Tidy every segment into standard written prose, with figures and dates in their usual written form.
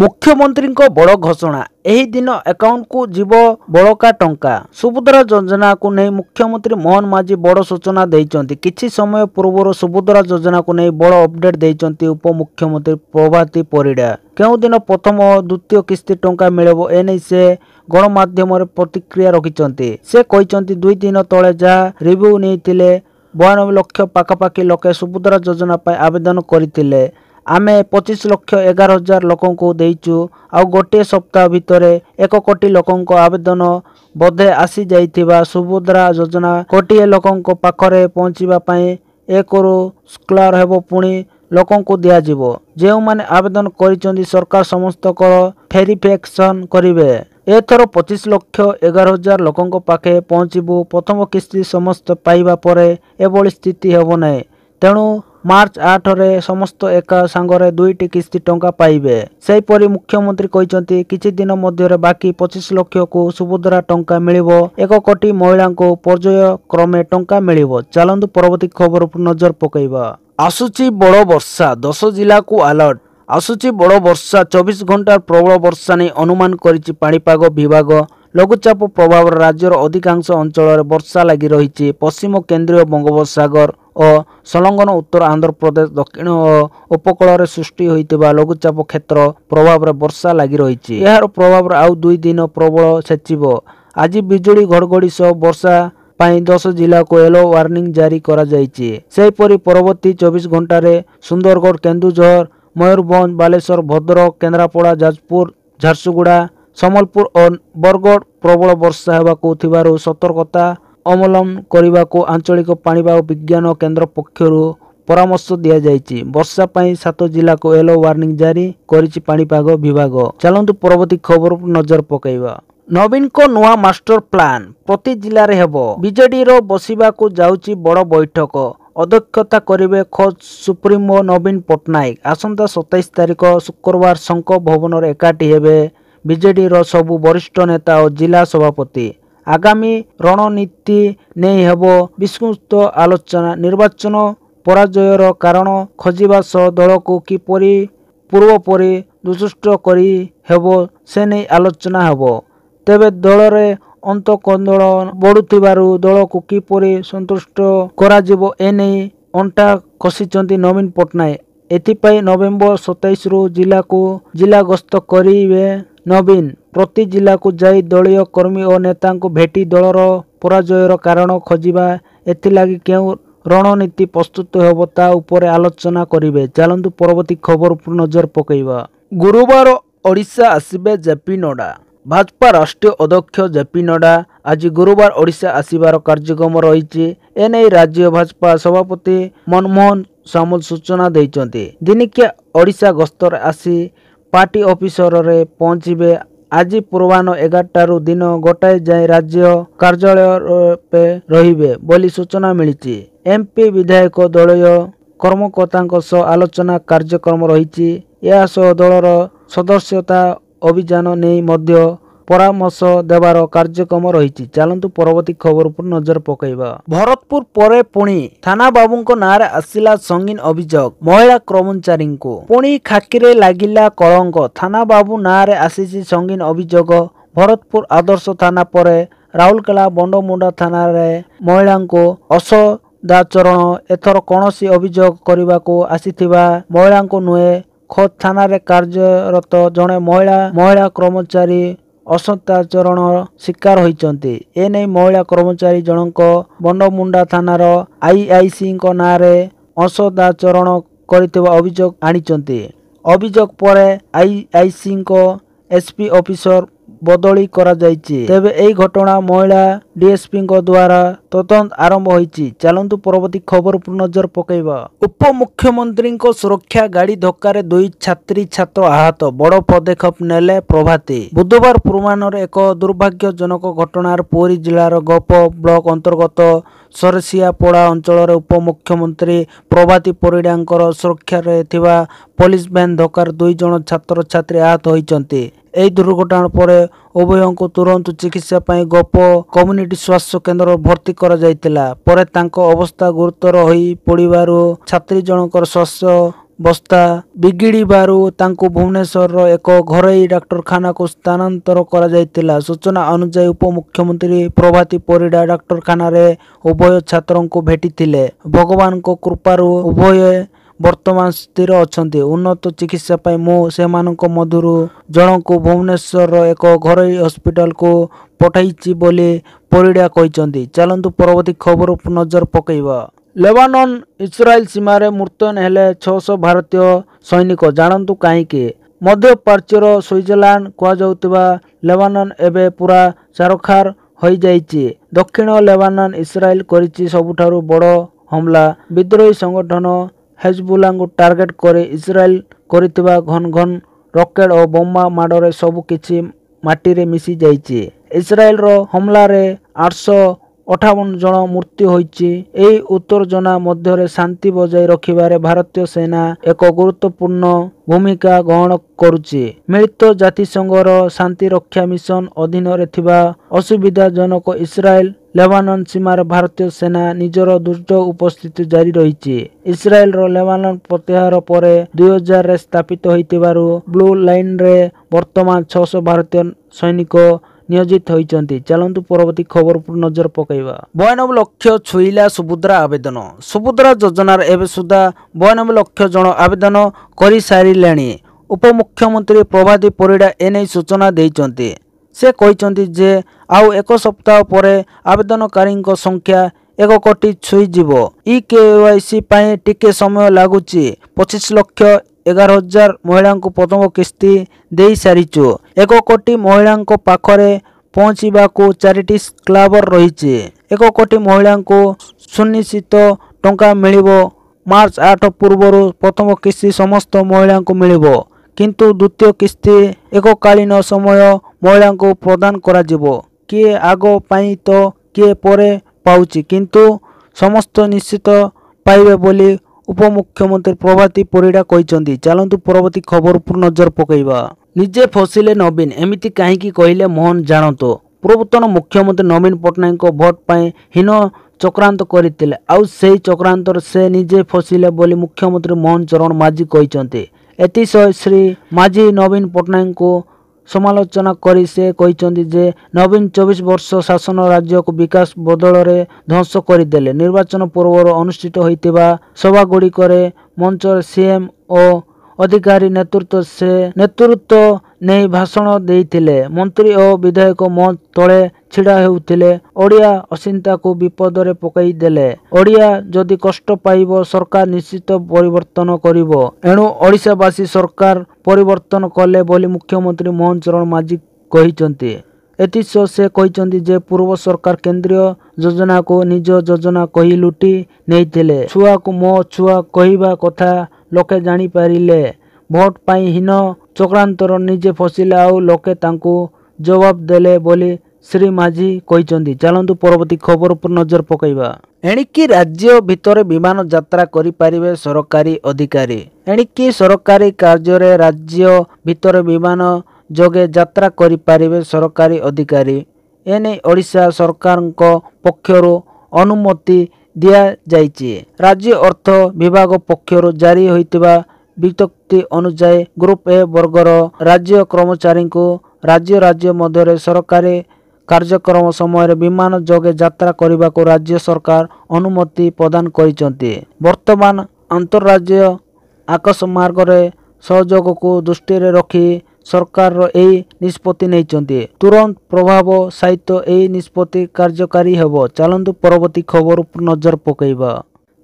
मुख्यमंत्री बड़ घोषणा एही दिन अकाउंट को जीव बड़का टंका सुभद्रा योजना को नहीं मुख्यमंत्री मोहन माझी बड़ सूचना देइचंती। किछि समय पूर्व सुभद्रा योजना को नहीं बड़ अपडेट देइचंती उपमुख्यमंत्री प्रभाती परिडा। केउ दिन प्रथम और द्वितीय किस्ती टंका मिलबो एनै से गणमाध्यम प्रतिक्रिया रखिचंती। से कहिचंती 2 दिन तले जहा रिव्यू नैतिले 92 लाख पाखापाखि लोके सुभद्रा योजना पाई आवेदन करथिले। आमे 25 लाख 11,000 लोकों को देइचु आ गोटे सप्ताह भितर 1 कोटी लोकों को आवेदन बोधे आसी जाइथिबा सुभद्रा योजना कोटिए लोकों को पाखरे पहुंचीबा पई 1 रु स्कॉलर हेबो पुणी लोकों को दिया जिवो। जेउ माने आवेदन करिचंदी सरकार समस्त को वेरिफिकेशन करिवे। एथर 25 लाख 11,000 लोकों को पाखे पहुंचीबु। प्रथम किस्ती समस्त पाइबा परे एभली स्थिति हेबो नै। तेणु मार्च 8 रे समस्त एका सांगरे 2टी किस्ती टंका पाइबे। सेहीपरि मुख्यमंत्री कहिचंती किछि दिन मध्य बाकी 25 लाख को सुभद्रा टंका मिलिबो। 1 कोटी महिला को पर्याय क्रमे टंका मिलिबो। चलंतु परवर्ती खबर पर नजर पकईबा। आसुची बड़ वर्षा 10 जिला को अलर्ट। आसुची बड़ वर्षा 24 घंटा प्रबल वर्षा नहीं अनुमान करिछि पाणीपाग विभाग। लघुचाप प्रभाव राज्यर अधिकांश अंचल वर्षा लगी रही। पश्चिम केंद्रीय बंगोपसागर और संलग्न उत्तर आंध्र प्रदेश दक्षिण और उपकूल सृष्टि होइतिबा लघुचाप क्षेत्र प्रभाव वर्षा लगी रही। यार प्रभाव आउ 2 दिन प्रबल सेचिबो। आज बिजुली घड़घड़ी सह वर्षा पाई 10 जिला को येलो वार्निंग जारी करा जायछि। सेहीपरि परवर्ती 24 घंटा सुंदरगढ़ केन्दुझर मयूरभंज बालेश्वर भद्रक केन्द्रापड़ा जाजपुर झारसुगुड़ा सम्बलपुर और बरगढ़ प्रबल वर्षा हेबाकु थिबारु सतर्कता अवलंबन करने आंचलिक पाणीपाग विज्ञान केन्द्र पक्षरु परामर्श दिया जायछि। वर्षा पाई 7 जिला को येलो वार्निंग जारी करिछि पाणीपाग विभाग। चलंतु परवर्ती खबर पर नजर पकईबा। नवीन को नुआ मास्टर प्लान प्रति जिले में हेबो। बीजेडी रो बसिबा को जाउछि बड़ बैठक। अध्यक्षता करिवे खोज सुप्रीमो नवीन पट्टनायक। आसंता 27 तारिख शुक्रवार शंख भवन एकाठी हेबे बीजेडी रो सबु वरिष्ठ नेता और जिला सभापति। आगामी रणनीति नहीं हेबो विस्तृत आलोचना। निर्वाचन पराजयर कारण खोजिबा सह दल को किपरि पूर्वपरि दुष्ट करी हेबो से नहीं आलोचना हेबो। तेबे दल रे अंतकंदल बढ़ुथिबारु दल को किपरि संतुष्ट करा जिवो एने अंटा कसिचंती नवीन पट्टनायक। एथिपाई नवेम्बर 27 रु जिला गस्त करिवे नवीन। प्रति जिला को जाई दलीय कर्मी और नेता को भेटी दलर पराजयर कारण खोजिबा एथिलागी केउ रणनीति प्रस्तुत हेबो ता उपरे आलोचना करिवे। चलंतु परवर्ती खबर पर नजर पकईबा। गुरुवार ओडिशा आसिबे जेपी नड्डा। भाजपा राष्ट्रीय अध्यक्ष जेपी नड्डा आज गुरुवार ओडिशा आसिबार कार्यक्रम रही। एने राज्य भाजपा सभापति मनमोहन सामल सूचना देइचंती। दिनिकिया ओडिशा गस्तर आसी पार्टी ऑफिसर रे पहुंचीबे। आज पूर्वाह्न 11 दिन गोटाए जाए राज्य कार्यालय पे रहिबे बोली सूचना मिली। एमपी विधायक दलीय कर्मकर्ता सह आलोचना कार्यक्रम रही। या सह दलर सदस्यता अभियान नहीं मध्य परामर्श देवार कार्यक्रम रही। चलंतु परवर्ती खबर पर नजर पकईबा। भरतपुर परे पुणी थाना बाबू नारे आसिला संगीन अभियोग महिला कर्मचारी को पुणी खाकीरे लागिला कलंक। थाना बाबू नारे आसीची संगीन अभियोग। भरतपुर आदर्श थाना परे राउरकेला बंडमुंडा थाना रे महिला को असदाचरण एथर कौनसी अभियोग करने को आसीथिबा महिला को नुहे खोद थाना रे कार्यरत जड़े महिला कर्मचारी असदाचरण शिकार होइचंती। एने महिला कर्मचारी जनक बंडमुंडा थानार आईआईसी नाँ रे असदाचरण करितबा अभियोग आनिचंती। अभियोग परे आईआईसी एसपी ऑफिसर बदली करा जायछि। तेबे एई घटना महिला डीएसपी द्वारा तदंत आरंभ होइछि। चलंतु परवर्ती खबर पर नजर पकईबा। उप मुख्यमंत्री सुरक्षा गाड़ी धक्का 2 छात्र आहत। बड़ पदक्षेप नेले प्रभाती। बुधवार पूर्वाह्न एक दुर्भाग्यजनक घटनार पुरी जिलार गोप ब्लॉक अंतर्गत सरसियापड़ा अंचल उप मुख्यमंत्री प्रभाती परिडांकर सुरक्षा रे थिबा पुलिस वैन धक्कार 2 जन छात्र छात्री आहत होइचंती। एही दुर्घटना पर उभयों को तुरंत चिकित्सा पाई गोप कम्युनिटी स्वास्थ्य केन्द्र भर्ती करा जायतिला। परे तांको अवस्था गुरुतर होई पड़िबारु छात्री जनकर स्वास्थ्य ବସ୍ତା ବିଗିଡ଼ିବାରୁ ତାଙ୍କୁ ଭୁବନେଶ୍ୱରର ଏକ ଘରୋଇ ଡାକ୍ତରଖାନାକୁ ସ୍ଥାନାନ୍ତର କରାଯାଇଥିଲା। ସୂଚନା ଅନୁଯାୟୀ ଉପମୁଖ୍ୟମନ୍ତ୍ରୀ ପ୍ରଭାତୀ ପରିଡ଼ା ଡାକ୍ତରଖାନାରେ ଉଭୟ ଛାତ୍ରଙ୍କୁ ଭେଟିଥିଲେ। ଭଗବାନଙ୍କ କୃପାରୁ ଉଭୟ ବର୍ତ୍ତମାନ ସ୍ଥିର ଅଛନ୍ତି। ଉନ୍ନତ ଚିକିତ୍ସା ପାଇଁ ମୁଁ ସେମାନଙ୍କ ମଧ୍ୟରୁ ଜଣଙ୍କୁ ଭୁବନେଶ୍ୱରର ଏକ ଘରୋଇ ହସ୍ପିଟାଲକୁ ପଠାଇଛି ବୋଲି ପରିଡ଼ା କହିଛନ୍ତି। ଚାଲନ୍ତୁ ପରବର୍ତ୍ତୀ ଖବରକୁ ନଜର ପକାଇବା। ଲେବାନନ ଇସ୍ରାଏଲ ସୀମାରେ ମୁତୟନ ହେଲେ 600 ଭାରତୀୟ ସୈନିକ, ଜାଣନ୍ତୁ କାହିଁକି? ମଧ୍ୟପ୍ରାଚ୍ୟର ସୁଇଜରଲ୍ୟାଣ୍ଡ କୁହାଯାଉଥିବା ଲେବାନନ ଏବେ ପୁରା ଛାରଖାର ହୋଇଯାଇଛି। ଦକ୍ଷିଣ ଲେବାନନ ଇସ୍ରାଏଲ କରିଛି ସବୁଠାରୁ ବଡ଼ ହମଲା। ବିଦ୍ରୋହୀ ସଂଗଠନ ହେଜବୁଲାଙ୍କୁ ଟାର୍ଗେଟ କରି ଇସ୍ରାଏଲ କରିଥିବା ଘନ ଘନ ରକେଟ ଓ ବୋମା ମାଡ଼ରେ ସବୁ କିଛି ମାଟିରେ ମିଶି ଯାଇଛି। ଇସ୍ରାଏଲର ହମଲାରେ 858 ଜଣ ମୃତ୍ୟୁ ହୋଇଛି। ଏହି ଉତ୍ତେଜନା ମଧ୍ୟରେ ଶାନ୍ତି ବଜାୟ ରଖିବାରେ ଭାରତୀୟ ସେନା ଏକ ଗୁରୁତ୍ୱପୂର୍ଣ୍ଣ ଭୂମିକା ଗ୍ରହଣ କରୁଛି। ମିଳିତ ଜାତିସଂଘର ଶାନ୍ତିରକ୍ଷା ମିଶନ ଅଧୀନରେ ଥିବା ଅସୁବିଧାଜନକ ଇସ୍ରାଏଲ ଲେବାନନ ସୀମାରେ ଭାରତୀୟ ସେନା ନିଜର ଦୃଢ଼ ଉପସ୍ଥିତି ଜାରି ରହିଛି। ଇସ୍ରାଏଲର ଲେବାନନ ପ୍ରତ୍ୟାହାର ପରେ 2000ରେ ସ୍ଥାପିତ ହୋଇଥିବାରୁ ବ୍ଲୁ ଲାଇନରେ ବର୍ତ୍ତମାନ 600 ଭାରତୀୟ ସୈନିକ ନିୟୋଜିତ ହୋଇଛନ୍ତି। ଚାଲନ୍ତୁ ପରବର୍ତ୍ତୀ ଖବରକୁ ନଜର ପକାଇବା। 92 ଲକ୍ଷ ଛୁଇଁଲା ସୁଭଦ୍ରା ଆବେଦନ। ସୁଭଦ୍ରା ଯୋଜନାର ଏବେ ସୁଦ୍ଧା 92 ଲକ୍ଷ ଜଣ ଆବେଦନ କରିସାରିଲେଣି। ଉପମୁଖ୍ୟମନ୍ତ୍ରୀ ପ୍ରଭାତୀ ପରିଡ଼ା ଏନେଇ ସୂଚନା ଦେଇଛନ୍ତି। ସେ କହିଛନ୍ତି ଯେ ଆଉ ଏକ ସପ୍ତାହ ପରେ ଆବେଦନକାରୀଙ୍କ ସଂଖ୍ୟା 1 କୋଟି ଛୁଇଁଯିବ। ଇକେୱାଇସି ପାଇଁ ଟିକେ ସମୟ ଲାଗୁଛି। 25 ଲକ୍ଷ 11,000 ମହିଳାଙ୍କୁ ପ୍ରଥମ କିସ୍ତି ଦେଇସାରିଛୁ। 1 କୋଟି ମହିଳାଙ୍କ ପାଖରେ ପହଞ୍ଚିବାକୁ 4ଟି କ୍ଲାବର ରହିଛି। 1 କୋଟି ମହିଳାଙ୍କୁ ସୁନିଶ୍ଚିତ ଟଙ୍କା ମିଳିବ। ମାର୍ଚ୍ଚ 8 ପୂର୍ବରୁ ପ୍ରଥମ କିସ୍ତି ସମସ୍ତ ମହିଳାଙ୍କୁ ମିଳିବ, କିନ୍ତୁ ଦ୍ୱିତୀୟ କିସ୍ତି ଏକକାଳୀନ ସମୟ ମହିଳାଙ୍କୁ ପ୍ରଦାନ କରାଯିବ। କିଏ ଆଗ ପାଇଁ ତ କିଏ ପରେ ପାଉଛି, କିନ୍ତୁ ସମସ୍ତ ନିଶ୍ଚିତ ପାଇବେ ବୋଲି ଉପମୁଖ୍ୟମନ୍ତ୍ରୀ ପ୍ରଭାତୀ ପରିଡ଼ା କହିଛନ୍ତି। ଚାଲନ୍ତୁ ପରବର୍ତ୍ତୀ ଖବରକୁ ନଜର ପକାଇବା। ନିଜେ ଫସିଲେ ନବୀନ, ଏମିତି କାହିଁକି କହିଲେ ମୋହନ ଜାଣନ୍ତୁ। ପୂର୍ବତନ ମୁଖ୍ୟମନ୍ତ୍ରୀ ନବୀନ ପଟ୍ଟନାୟକଙ୍କ ଭୋଟ ପାଇଁ ହୀନ ଚକ୍ରାନ୍ତ କରିଥିଲେ, ଆଉ ସେହି ଚକ୍ରାନ୍ତରେ ସେ ନିଜେ ଫସିଲେ ବୋଲି ମୁଖ୍ୟମନ୍ତ୍ରୀ ମୋହନ ଚରଣ ମାଝୀ କହିଛନ୍ତି। ଏଥିସହ ଶ୍ରୀ ମାଝୀ ନବୀନ ପଟ୍ଟନାୟକଙ୍କୁ ସମାଲୋଚନା କରି ସେ କହିଛନ୍ତି ଯେ ନବୀନ 24 ବର୍ଷ ଶାସନ ରାଜ୍ୟକୁ ବିକାଶ ବଦଳରେ ଧ୍ୱଂସ କରିଦେଲେ। ନିର୍ବାଚନ ପୂର୍ବରୁ ଅନୁଷ୍ଠିତ ହୋଇଥିବା ସଭାଗୁଡ଼ିକରେ ମଞ୍ଚରେ ସିଏମ୍ ଓ ଅଧିକାରୀ ନେତୃତ୍ୱ ନେଇ ଭାଷଣ ଦେଇଥିଲେ। ମନ୍ତ୍ରୀ ଓ ବିଧାୟକ ମଞ୍ଚ ତଳେ ଛିଡ଼ା ହେଉଥିଲେ। ଓଡ଼ିଆ ଅସ୍ମିତାକୁ ବିପଦରେ ପକାଇଦେଲେ। ଓଡ଼ିଆ ଯଦି କଷ୍ଟ ପାଇବ, ସରକାର ନିଶ୍ଚିତ ପରିବର୍ତ୍ତନ କରିବ। ଏଣୁ ଓଡ଼ିଶାବାସୀ ସରକାର ପରିବର୍ତ୍ତନ କଲେ ବୋଲି ମୁଖ୍ୟମନ୍ତ୍ରୀ ମୋହନ ଚରଣ ମାଝୀ କହିଛନ୍ତି। ଏଥିସହ ସେ କହିଛନ୍ତି ଯେ ପୂର୍ବ ସରକାର କେନ୍ଦ୍ରୀୟ ଯୋଜନାକୁ ନିଜ ଯୋଜନା କହି ଲୁଟି ନେଇଥିଲେ। ଛୁଆକୁ ମୋ ଛୁଆ କହିବା କଥା ଲୋକେ ଜାଣିପାରିଲେ। ଭୋଟ ପାଇଁ ହୀନ ଚକ୍ରାନ୍ତର ନିଜେ ଫସିଲେ, ଆଉ ଲୋକେ ତାଙ୍କୁ ଜବାବ ଦେଲେ ବୋଲି ଶ୍ରୀ ମାଝୀ କହିଛନ୍ତି। ଚାଲନ୍ତୁ ପରବର୍ତ୍ତୀ ଖବର ଉପରେ ନଜର ପକାଇବା। ଏଣିକି ରାଜ୍ୟ ଭିତରେ ବିମାନ ଯାତ୍ରା କରିପାରିବେ ସରକାରୀ ଅଧିକାରୀ। ଏଣିକି ସରକାରୀ କାର୍ଯ୍ୟରେ ରାଜ୍ୟ ଭିତରେ ବିମାନ ଯୋଗେ ଯାତ୍ରା କରିପାରିବେ ସରକାରୀ ଅଧିକାରୀ। ଏନେଇ ଓଡ଼ିଶା ସରକାରଙ୍କ ପକ୍ଷରୁ ଅନୁମତି ଦିଆଯାଇଛି। ରାଜ୍ୟ ଅର୍ଥ ବିଭାଗ ପକ୍ଷରୁ ଜାରି ହୋଇଥିବା ବିଜ୍ଞପ୍ତି ଅନୁଯାୟୀ ଗ୍ରୁପ ଏ ବର୍ଗର ରାଜ୍ୟ କର୍ମଚାରୀଙ୍କୁ ରାଜ୍ୟ ମଧ୍ୟରେ ସରକାରୀ କାର୍ଯ୍ୟକ୍ରମ ସମୟରେ ବିମାନ ଯୋଗେ ଯାତ୍ରା କରିବାକୁ ରାଜ୍ୟ ସରକାର ଅନୁମତି ପ୍ରଦାନ କରିଛନ୍ତି। ବର୍ତ୍ତମାନ ଆନ୍ତଃରାଜ୍ୟ ଆକାଶମାର୍ଗରେ ସହଯୋଗକୁ ଦୃଷ୍ଟିରେ ରଖି ସରକାର ଏହି ନିଷ୍ପତ୍ତି ନେଇଛନ୍ତି। ତୁରନ୍ତ ପ୍ରଭାବ ସହିତ ଏହି ନିଷ୍ପତ୍ତି କାର୍ଯ୍ୟକାରୀ ହେବ। ଚାଲନ୍ତୁ ପରବର୍ତ୍ତୀ ଖବର ଉପରେ ନଜର ପକାଇବା।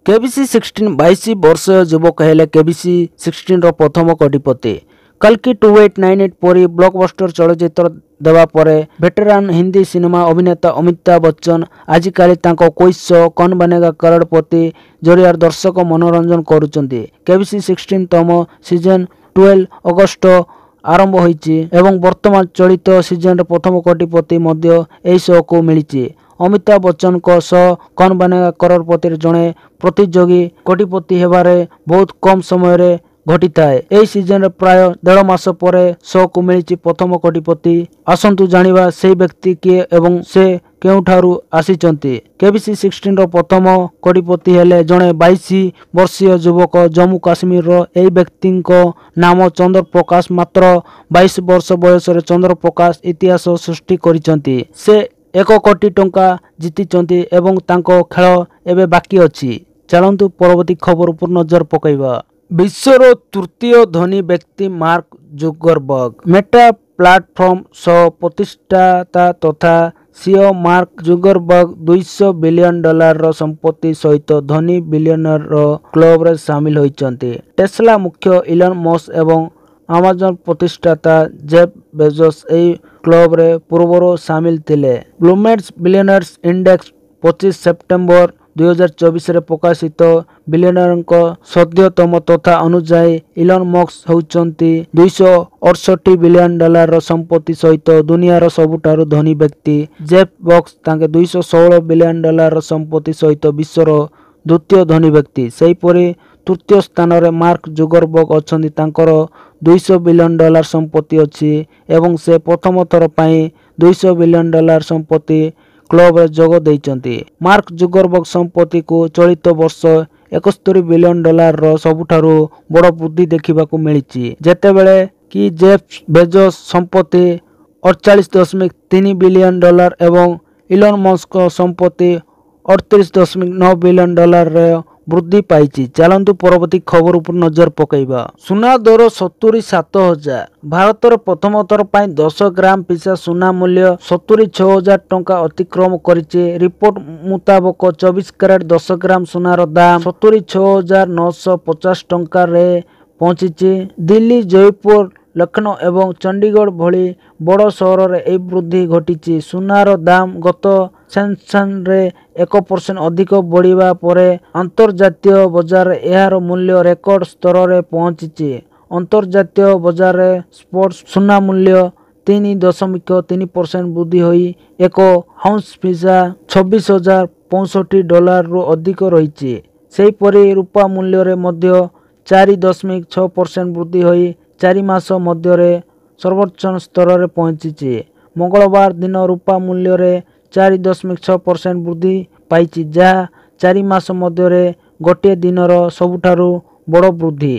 କେବିସି 16 22 ବର୍ଷୀୟ ଯୁବକ ହେଲେ କେବିସି 16ର ପ୍ରଥମ କୋଟିପତି। କଲ୍କି 2898 ପରି ବ୍ଲକବଷ୍ଟର ଚଳଚ୍ଚିତ୍ର ଦେବା ପରେ ଭେଟରାନ ହିନ୍ଦୀ ସିନେମା ଅଭିନେତା ଅମିତାଭ ବଚ୍ଚନ ଆଜିକାଲି ତାଙ୍କ କ୍ୱିଜ୍ ଶୋ କୌନ ବନେଗା କରୋଡ଼ପତି ଜରିଆରେ ଦର୍ଶକ ମନୋରଞ୍ଜନ କରୁଛନ୍ତି। କେବିସି 16ତମ ସିଜନ 12 ଅଗଷ୍ଟ ଆରମ୍ଭ ହୋଇଛି ଏବଂ ବର୍ତ୍ତମାନ ଚଳିତ ସିଜନରେ ପ୍ରଥମ କୋଟିପତି ମଧ୍ୟ ଏହି ଶୋକୁ ମିଳିଛି। ଅମିତାଭ ବଚ୍ଚନଙ୍କ ଶୋ କୌନ ବନେଗା କରୋଡ଼ପତିରେ ଜଣେ ପ୍ରତିଯୋଗୀ କୋଟିପତି ହେବାରେ ବହୁତ କମ୍ ସମୟରେ ଘଟିଥାଏ। ଏହି ସିଜନରେ ପ୍ରାୟ 1.5 ମାସ ପରେ ଶୋକୁ ମିଳିଛି ପ୍ରଥମ କୋଟିପତି। ଆସନ୍ତୁ ଜାଣିବା ସେହି ବ୍ୟକ୍ତି କିଏ ଏବଂ ସେ କେଉଁଠାରୁ ଆସିଛନ୍ତି। କେବିସି 16ର ପ୍ରଥମ କୋଟିପତି ହେଲେ ଜଣେ 22 ବର୍ଷୀୟ ଯୁବକ ଜମ୍ମୁ କାଶ୍ମୀରର। ଏହି ବ୍ୟକ୍ତିଙ୍କ ନାମ ଚନ୍ଦ୍ରପ୍ରକାଶ। ମାତ୍ର 22 ବର୍ଷ ବୟସରେ ଚନ୍ଦ୍ରପ୍ରକାଶ ଇତିହାସ ସୃଷ୍ଟି କରିଛନ୍ତି। ସେ 1 କୋଟି ଟଙ୍କା ଜିତିଛନ୍ତି ଏବଂ ତାଙ୍କ ଖେଳ ଏବେ ବାକି ଅଛି। ଚାଲନ୍ତୁ ପରବର୍ତ୍ତୀ ଖବର ଉପର ନଜର ପକାଇବା। ବିଶ୍ୱର ତୃତୀୟ ଧନୀ ବ୍ୟକ୍ତି ମାର୍କ ଜୁକରବର୍ଗ। ମେଟା ପ୍ଲାଟଫର୍ମ ସହ ପ୍ରତିଷ୍ଠାତା ତଥା ସିଓ ମାର୍କ ଜୁକରବର୍ଗ $200 ବିଲିୟନ ସମ୍ପତ୍ତି ସହିତ ଧନୀ ବିଲିୟନର କ୍ଲବରେ ସାମିଲ ହୋଇଛନ୍ତି। ଟେସ୍ଲା ମୁଖ୍ୟ ଇଲନ ମସ୍କ ଏବଂ ଆମାଜନ ପ୍ରତିଷ୍ଠାତା ଜେଫ୍ ବେଜୋସ୍ ଏହି କ୍ଲବରେ ପୂର୍ବରୁ ସାମିଲ ଥିଲେ। ବ୍ଲୁମବର୍ଗ ବିଲିୟନର୍ସ ଇଣ୍ଡେକ୍ସ 25 ସେପ୍ଟେମ୍ବର 2024ରେ ପ୍ରକାଶିତ ବିଲିୟନରଙ୍କ ସଦ୍ୟତମ ତଥ୍ୟ ଅନୁଯାୟୀ ଇଲନ ମସ୍କ ହେଉଛନ୍ତି $268 ବିଲିୟନ ସମ୍ପତ୍ତି ସହିତ ଦୁନିଆର ସବୁଠାରୁ ଧନୀ ବ୍ୟକ୍ତି। ଜେଫ୍ ବେଜୋସ୍ ତାଙ୍କ $216 ବିଲିୟନ ସମ୍ପତ୍ତି ସହିତ ବିଶ୍ୱର ଦ୍ୱିତୀୟ ଧନୀ ବ୍ୟକ୍ତି। ସେହିପରି ତୃତୀୟ ସ୍ଥାନରେ ମାର୍କ ଜୁକରବର୍ଗ ଅଛନ୍ତି। ତାଙ୍କର $200 ବିଲିୟନ ସମ୍ପତ୍ତି ଅଛି ଏବଂ ସେ ପ୍ରଥମ ଥର ପାଇଁ $200 ବିଲିୟନ ସମ୍ପତ୍ତି କ୍ଲବରେ ଯୋଗ ଦେଇଛନ୍ତି। ମାର୍କ ଜୁକରବର୍ଗ ସମ୍ପତ୍ତିକୁ ଚଳିତ ବର୍ଷ $71 ବିଲିୟନ ସବୁଠାରୁ ବଡ଼ ବୃଦ୍ଧି ଦେଖିବାକୁ ମିଳିଛି, ଯେତେବେଳେ କି ଜେଫ୍ ବେଜୋସ୍ ସମ୍ପତ୍ତି $48.3 ବିଲିୟନ ଏବଂ ଇଲନ ମସ୍କଙ୍କ ସମ୍ପତ୍ତି $38.9 ବିଲିୟନ ବୃଦ୍ଧି ପାଇଛି। ଚାଲନ୍ତୁ ପରବର୍ତ୍ତୀ ଖବର ଉପରେ ନଜର ପକାଇବା। ସୁନା ଦର 77,000। ଭାରତରେ ପ୍ରଥମ ଥର ପାଇଁ 10 ଗ୍ରାମ ପିଛା ସୁନା ମୂଲ୍ୟ 76,000 ଟଙ୍କା ଅତିକ୍ରମ କରିଛି। ରିପୋର୍ଟ ମୁତାବକ 24 କ୍ୟାରେଟ 10 ଗ୍ରାମ ସୁନାର ଦାମ 76,950 ଟଙ୍କାରେ ପହଞ୍ଚିଛି। ଦିଲ୍ଲୀ, ଜୟପୁର, ଲକ୍ଷ୍ନୌ ଏବଂ ଚଣ୍ଡିଗଡ଼ ଭଳି ବଡ଼ ସହରରେ ଏହି ବୃଦ୍ଧି ଘଟିଛି। ସୁନାର ଦାମ ଗତ ସେସନରେ 1% ଅଧିକ ବଢ଼ିବା ପରେ ଅନ୍ତର୍ଜାତୀୟ ବଜାରରେ ଏହାର ମୂଲ୍ୟ ରେକର୍ଡ ସ୍ତରରେ ପହଞ୍ଚିଛି। ଅନ୍ତର୍ଜାତୀୟ ବଜାରରେ ସ୍ପଟ୍ ସୁନା ମୂଲ୍ୟ 3.3% ବୃଦ୍ଧି ହୋଇ 1 ଆଉନ୍ସ ପିଛା $26,065ରୁ ଅଧିକ ରହିଛି। ସେହିପରି ରୂପା ମୂଲ୍ୟରେ ମଧ୍ୟ 4.6% ବୃଦ୍ଧି ହୋଇ 4 ମାସ ମଧ୍ୟରେ ସର୍ବୋଚ୍ଚ ସ୍ତରରେ ପହଞ୍ଚିଛି। ମଙ୍ଗଳବାର ଦିନ ରୂପା ମୂଲ୍ୟରେ 4.6% ବୃଦ୍ଧି ପାଇଛି, ଯାହା 4 ମାସ ମଧ୍ୟରେ ଗୋଟିଏ ଦିନର ସବୁଠାରୁ ବଡ଼ ବୃଦ୍ଧି।